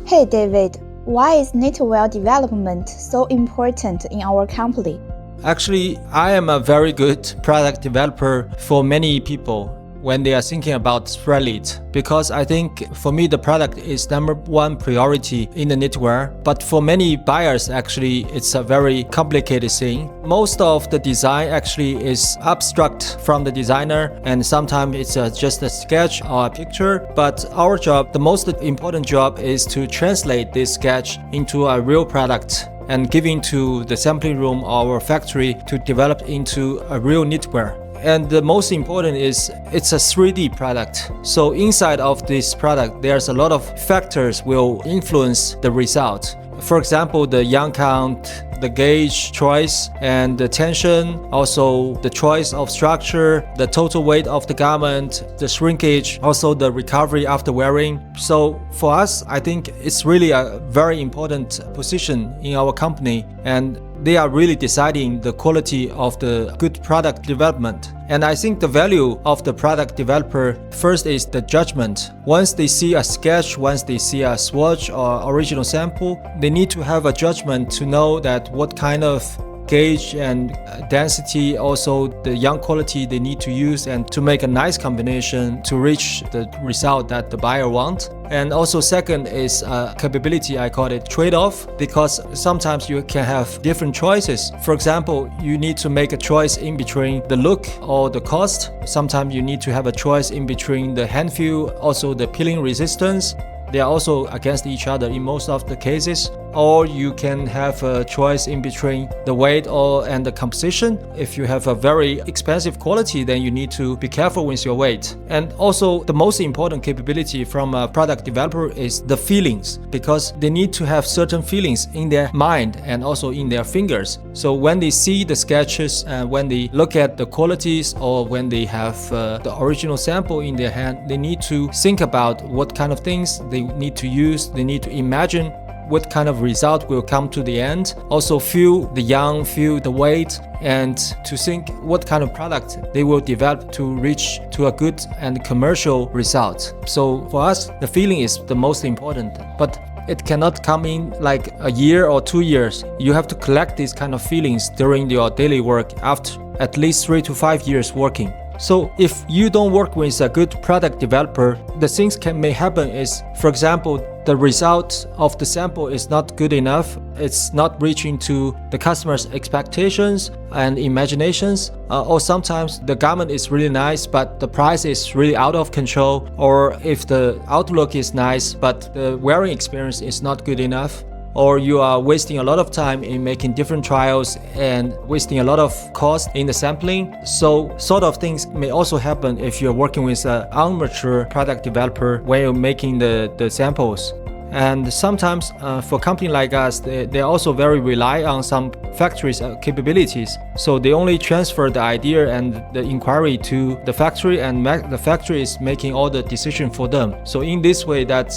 Hey David, why is knitwear development so important in our company? Actually, I am a very good product developer for many people when they are thinking about Spreadlit, because I think for me the product is #1 priority in the knitwear. But for many buyers, actually, it's a very complicated thing. Most of the design actually is abstract from the designer, and sometimes it's just a sketch or a picture. But our job, the most important job, is to translate this sketch into a real product and giving to the sampling room or our factory to develop into a real knitwear. And the most important is it's a 3D product. So inside of this product, there's a lot of factors will influence the result. For example, the yarn count, the gauge choice, and the tension, also the choice of structure, the total weight of the garment, the shrinkage, also the recovery after wearing. So for us, I think it's really a very important position in our company, and they are really deciding the quality of the good product development. And I think the value of the product developer first is the judgment. Once they see a sketch, once they see a swatch or original sample, they need to have a judgment to know that what kind of gauge and density, also the yarn quality they need to use, and to make a nice combination to reach the result that the buyer wants. And also second is capability, I call it trade-off, because sometimes you can have different choices. For example, you need to make a choice in between the look or the cost. Sometimes you need to have a choice in between the hand feel, also the peeling resistance. They are also against each other in most of the cases. Or you can have a choice in between the weight and the composition. If you have a very expensive quality, then you need to be careful with your weight. And also the most important capability from a product developer is the feelings, because they need to have certain feelings in their mind and also in their fingers. So when they see the sketches and when they look at the qualities, or when they have the original sample in their hand, they need to think about what kind of things they need to use. They need to imagine what kind of result will come to the end. Also feel the yarn, feel the weight, and to think what kind of product they will develop to reach to a good and commercial result. So for us, the feeling is the most important, but it cannot come in like a year or 2 years. You have to collect these kind of feelings during your daily work after at least 3 to 5 years working. So if you don't work with a good product developer, the things may happen is, for example, the result of the sample is not good enough. It's not reaching to the customer's expectations and imaginations. Or sometimes the garment is really nice, but the price is really out of control. Or if the outlook is nice, but the wearing experience is not good enough. Or you are wasting a lot of time in making different trials and wasting a lot of cost in the sampling. So sort of things may also happen if you're working with an amateur product developer when you're making the samples. And sometimes for a company like us, they also very rely on some factories' capabilities. So they only transfer the idea and the inquiry to the factory, and the factory is making all the decision for them. So in this way, that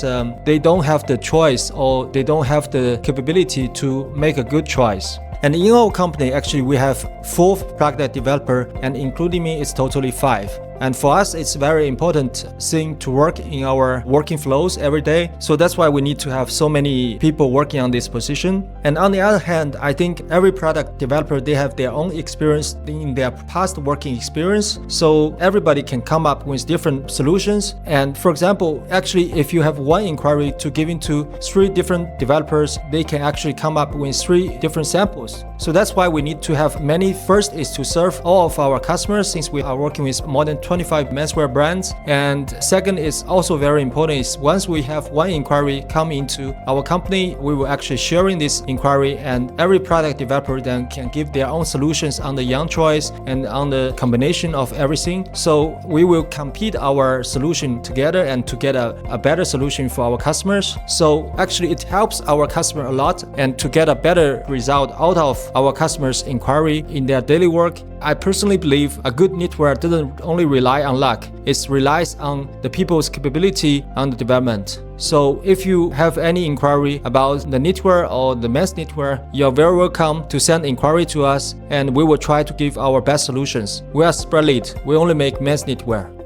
they don't have the choice, or they don't have the capability to make a good choice. And in our company, actually, we have 4 product developers, and including me, it's totally 5. And for us, it's a very important thing to work in our working flows every day. So that's why we need to have so many people working on this position. And on the other hand, I think every product developer, they have their own experience in their past working experience. So everybody can come up with different solutions. And for example, actually, if you have one inquiry to give into 3 different developers, they can actually come up with 3 different samples. So that's why we need to have many. First is to serve all of our customers, since we are working with more than 25 menswear brands. And second is also very important is once we have one inquiry come into our company, we will actually sharing this inquiry, and every product developer then can give their own solutions on the yarn choice and on the combination of everything. So we will compete our solution together and to get a better solution for our customers. So actually it helps our customer a lot, and to get a better result out of our customers' inquiry in their daily work. I personally believe a good knitwear doesn't only rely on luck, it relies on the people's capability on the development. So if you have any inquiry about the knitwear or the men's knitwear, you're very welcome to send inquiry to us, and we will try to give our best solutions. We are Spreadlit, we only make men's knitwear.